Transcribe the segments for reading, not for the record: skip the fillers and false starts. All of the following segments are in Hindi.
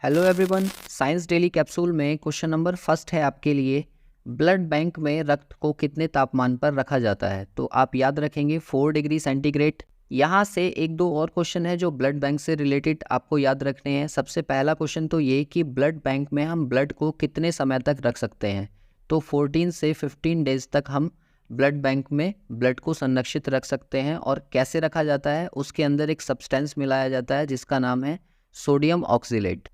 Hello everyone, science daily capsule में क्वेश्चन नंबर फर्स्ट है आपके लिए। ब्लड बैंक में रक्त को कितने तापमान पर रखा जाता है? तो आप याद रखेंगे 4 डिग्री सेंटीग्रेड। यहाँ से एक दो और क्वेश्चन है जो ब्लड बैंक से रिलेटेड आपको याद रखने हैं। सबसे पहला क्वेश्चन तो ये कि ब्लड बैंक में हम ब्लड को कितने समय तक रख सकते हैं? तो 14 से 15 डेज तक हम ब्लड बैंक में ब्लड को संरक्षित रख सकते हैं। और कैसे रखा जाता है? उसके अंदर एक सब्सटेंस मिलाया जाता है जिसका नाम है सोडियम ऑक्सीलेट।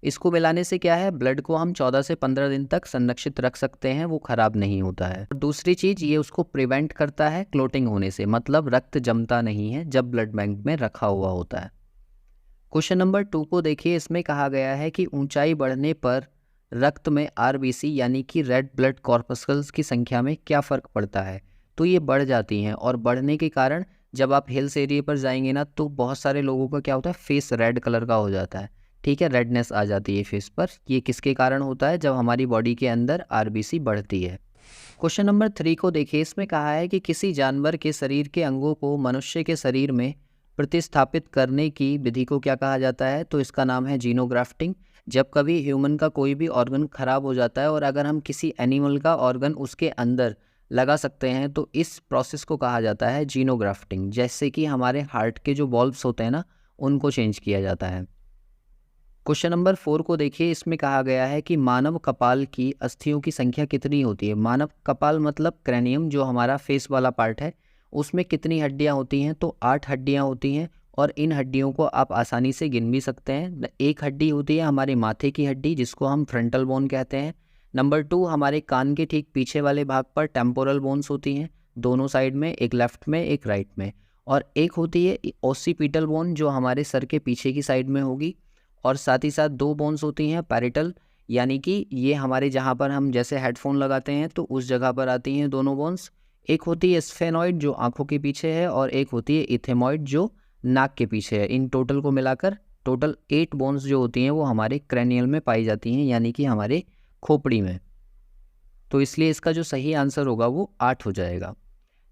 इसको मिलाने से क्या है, ब्लड को हम 14 से 15 दिन तक संरक्षित रख सकते हैं, वो खराब नहीं होता है। और दूसरी चीज़, ये उसको प्रिवेंट करता है क्लोटिंग होने से, मतलब रक्त जमता नहीं है जब ब्लड बैंक में रखा हुआ होता है। क्वेश्चन नंबर 2 को देखिए। इसमें कहा गया है कि ऊंचाई बढ़ने पर रक्त में आरबीसी यानी कि रेड ब्लड कॉर्पस्कल्स की संख्या में क्या फ़र्क पड़ता है? तो ये बढ़ जाती हैं, और बढ़ने के कारण जब आप हिल्स एरिया पर जाएंगे ना, तो बहुत सारे लोगों का क्या होता है, फेस रेड कलर का हो जाता है। ठीक है, रेडनेस आ जाती है फेस पर। ये किसके कारण होता है? जब हमारी बॉडी के अंदर आरबीसी बढ़ती है। क्वेश्चन नंबर 3 को देखिए। इसमें कहा है कि किसी जानवर के शरीर के अंगों को मनुष्य के शरीर में प्रतिस्थापित करने की विधि को क्या कहा जाता है? तो इसका नाम है जीनोग्राफ्टिंग। जब कभी ह्यूमन का कोई भी ऑर्गन खराब हो जाता है और अगर हम किसी एनिमल का ऑर्गन उसके अंदर लगा सकते हैं, तो इस प्रोसेस को कहा जाता है जीनोग्राफ्टिंग। जैसे कि हमारे हार्ट के जो वॉल्व्स होते हैं ना, उनको चेंज किया जाता है। क्वेश्चन नंबर 4 को देखिए। इसमें कहा गया है कि मानव कपाल की अस्थियों की संख्या कितनी होती है? मानव कपाल मतलब क्रैनियम, जो हमारा फेस वाला पार्ट है, उसमें कितनी हड्डियां होती हैं? तो 8 हड्डियां होती हैं। और इन हड्डियों को आप आसानी से गिन भी सकते हैं। एक हड्डी होती है हमारे माथे की हड्डी, जिसको हम फ्रंटल बोन कहते हैं। नंबर 2, हमारे कान के ठीक पीछे वाले भाग पर टेम्पोरल बोन्स होती हैं, दोनों साइड में, एक लेफ्ट में एक राइट में। और एक होती है ओसिपिटल बोन, जो हमारे सर के पीछे की साइड में होगी। और साथ ही साथ 2 बोन्स होती हैं पैरिटल, यानी कि ये हमारे जहाँ पर हम जैसे हेडफोन लगाते हैं तो उस जगह पर आती हैं दोनों बोन्स। एक होती है स्फेनॉइड, जो आंखों के पीछे है, और एक होती है इथेमॉइड, जो नाक के पीछे है। इन टोटल को मिलाकर टोटल 8 बोन्स जो होती हैं वो हमारे क्रैनियल में पाई जाती हैं, यानी कि हमारे खोपड़ी में। तो इसलिए इसका जो सही आंसर होगा वो 8 हो जाएगा।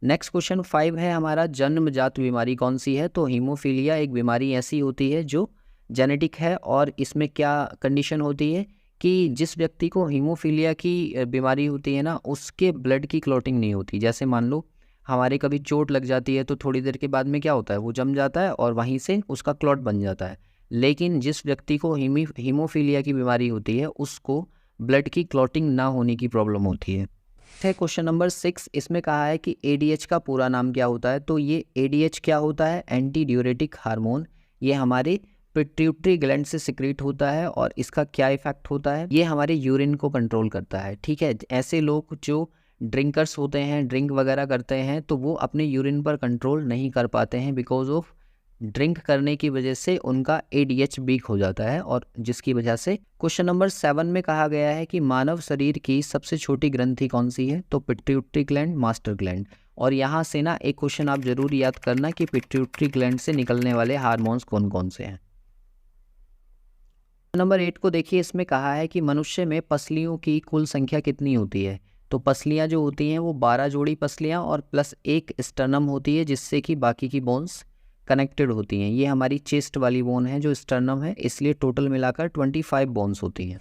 नेक्स्ट क्वेश्चन 5 है हमारा, जन्मजात बीमारी कौन सी है? तो हीमोफीलिया एक बीमारी ऐसी होती है जो जेनेटिक है। और इसमें क्या कंडीशन होती है कि जिस व्यक्ति को हीमोफीलिया की बीमारी होती है ना, उसके ब्लड की क्लॉटिंग नहीं होती। जैसे मान लो हमारे कभी चोट लग जाती है तो थोड़ी देर के बाद में क्या होता है, वो जम जाता है और वहीं से उसका क्लॉट बन जाता है। लेकिन जिस व्यक्ति को हीमोफीलिया की बीमारी होती है, उसको ब्लड की क्लॉटिंग ना होने की प्रॉब्लम होती है। Question number 6। इसमें कहा है कि एडीएच का पूरा नाम क्या होता है? तो ये एडीएच क्या होता है? Anti diuretic hormone. ये हमारे पिट्यूटरी ग्लैंड से सिक्रीट होता है। और इसका क्या इफेक्ट होता है? ये हमारे यूरिन को कंट्रोल करता है। ठीक है, ऐसे लोग जो ड्रिंकर्स होते हैं, ड्रिंक वगैरह करते हैं, तो वो अपने यूरिन पर कंट्रोल नहीं कर पाते हैं। बिकॉज ऑफ ड्रिंक करने की वजह से उनका एडीएच वीक हो जाता है, और जिसकी वजह से। क्वेश्चन नंबर 7 में कहा गया है कि मानव शरीर की सबसे छोटी ग्रंथि कौन सी है? तो पिट्यूटरी ग्लैंड, मास्टर ग्लैंड। और यहाँ से ना एक क्वेश्चन आप जरूर याद करना कि पिट्यूटरी ग्लैंड से निकलने वाले हार्मोन्स कौन कौन से हैं। नंबर 8 को देखिए। इसमें कहा है कि मनुष्य में पसलियों की कुल संख्या कितनी होती है? तो पसलियाँ जो होती हैं वो 12 जोड़ी पसलियाँ और प्लस एक स्टर्नम होती है, जिससे कि बाकी की बोन्स कनेक्टेड होती हैं। ये हमारी चेस्ट वाली बोन है जो स्टर्नम है, इसलिए टोटल मिलाकर 25 बोन्स होती हैं।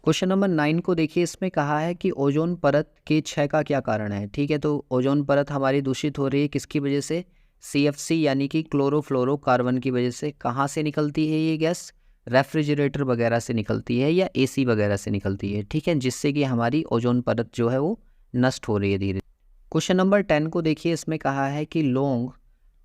क्वेश्चन नंबर 9 को देखिए। इसमें कहा है कि ओजोन परत के क्षय का क्या कारण है? ठीक है, तो ओजोन परत हमारी दूषित हो रही है, किसकी वजह से? CFC यानी कि क्लोरोफ्लोरोकार्बन की वजह से। कहाँ से निकलती है ये गैस? रेफ्रिजरेटर वगैरह से निकलती है या AC वगैरह से निकलती है। ठीक है, जिससे कि हमारी ओजोन परत जो है वो नष्ट हो रही है धीरे। क्वेश्चन नंबर 10 को देखिए। इसमें कहा है कि लौंग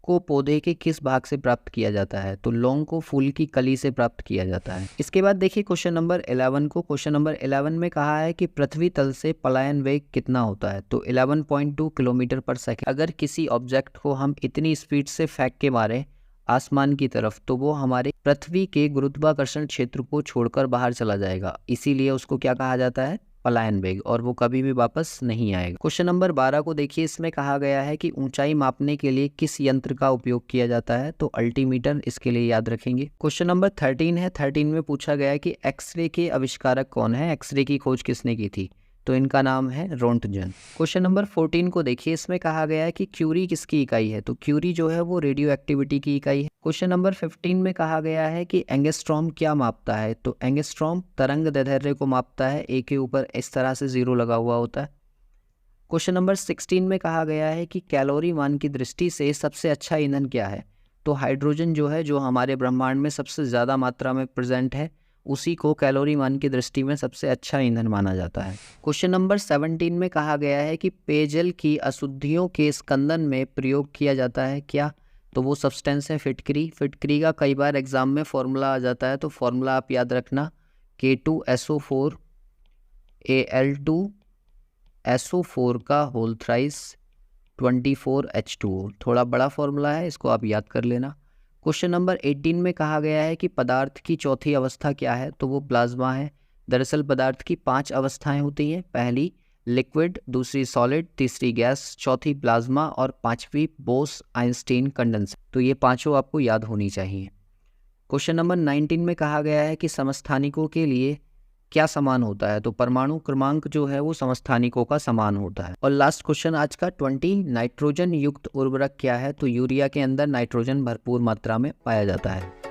को पौधे के किस भाग से प्राप्त किया जाता है? तो लौंग को फूल की कली से प्राप्त किया जाता है। इसके बाद देखिए क्वेश्चन नंबर 11 को। क्वेश्चन नंबर 11 में कहा है कि पृथ्वी तल से पलायन वेग कितना होता है? तो 11.2 किलोमीटर पर सेकंड। अगर किसी ऑब्जेक्ट को हम इतनी स्पीड से फेंक के मारे आसमान की तरफ, तो वो हमारे पृथ्वी के गुरुत्वाकर्षण क्षेत्र को छोड़कर बाहर चला जाएगा। इसीलिए उसको क्या कहा जाता है? पलायन वेग, और वो कभी भी वापस नहीं आएगा। क्वेश्चन नंबर 12 को देखिए। इसमें कहा गया है कि ऊंचाई मापने के लिए किस यंत्र का उपयोग किया जाता है? तो अल्टीमीटर, इसके लिए याद रखेंगे। क्वेश्चन नंबर 13 है। 13 में पूछा गया है कि एक्सरे के आविष्कारक कौन है? एक्सरे की खोज किसने की थी? तो इनका नाम है रोंटगन। क्वेश्चन नंबर 14 को देखिए, इसमें कहा गया है कि क्यूरी किसकी इकाई है, तो क्यूरी जो है वो रेडियो एक्टिविटी की इकाई है। क्वेश्चन नंबर 15 में कहा गया है कि एंगस्ट्रॉम क्या मापता है, तो एंगस्ट्रॉम तरंग दैर्ध्य को मापता है। ए के ऊपर इस तरह से 0 लगा हुआ होता है। क्वेश्चन नंबर 16 में कहा गया है कि कैलोरी मान की दृष्टि से सबसे अच्छा ईंधन क्या है, तो हाइड्रोजन जो है, जो हमारे ब्रह्मांड में सबसे ज़्यादा मात्रा में प्रेजेंट है, उसी को कैलोरी मान की दृष्टि में सबसे अच्छा ईंधन माना जाता है। क्वेश्चन नंबर 17 में कहा गया है कि पेयजल की अशुद्धियों के स्कंदन में प्रयोग किया जाता है क्या, तो वो सब्सटेंस है फिटकरी। फिटकरी का कई बार एग्जाम में फॉर्मूला आ जाता है, तो फॉर्मूला आप याद रखना, K2SO4 Al2SO4 का होल थ्राइस 24H2O। थोड़ा बड़ा फॉर्मूला है, इसको आप याद कर लेना। क्वेश्चन नंबर 18 में कहा गया है कि पदार्थ की चौथी अवस्था क्या है, तो वो प्लाज्मा है। दरअसल पदार्थ की 5 अवस्थाएं होती हैं, पहली लिक्विड, दूसरी सॉलिड, तीसरी गैस, चौथी प्लाज्मा और पांचवी बोस आइंस्टीन कंडेंसर। तो ये पांचों आपको याद होनी चाहिए। क्वेश्चन नंबर 19 में कहा गया है कि समस्थानिकों के लिए क्या समान होता है, तो परमाणु क्रमांक जो है वो समस्थानिकों का समान होता है। और लास्ट क्वेश्चन आज का 20, नाइट्रोजन युक्त उर्वरक क्या है, तो यूरिया के अंदर नाइट्रोजन भरपूर मात्रा में पाया जाता है।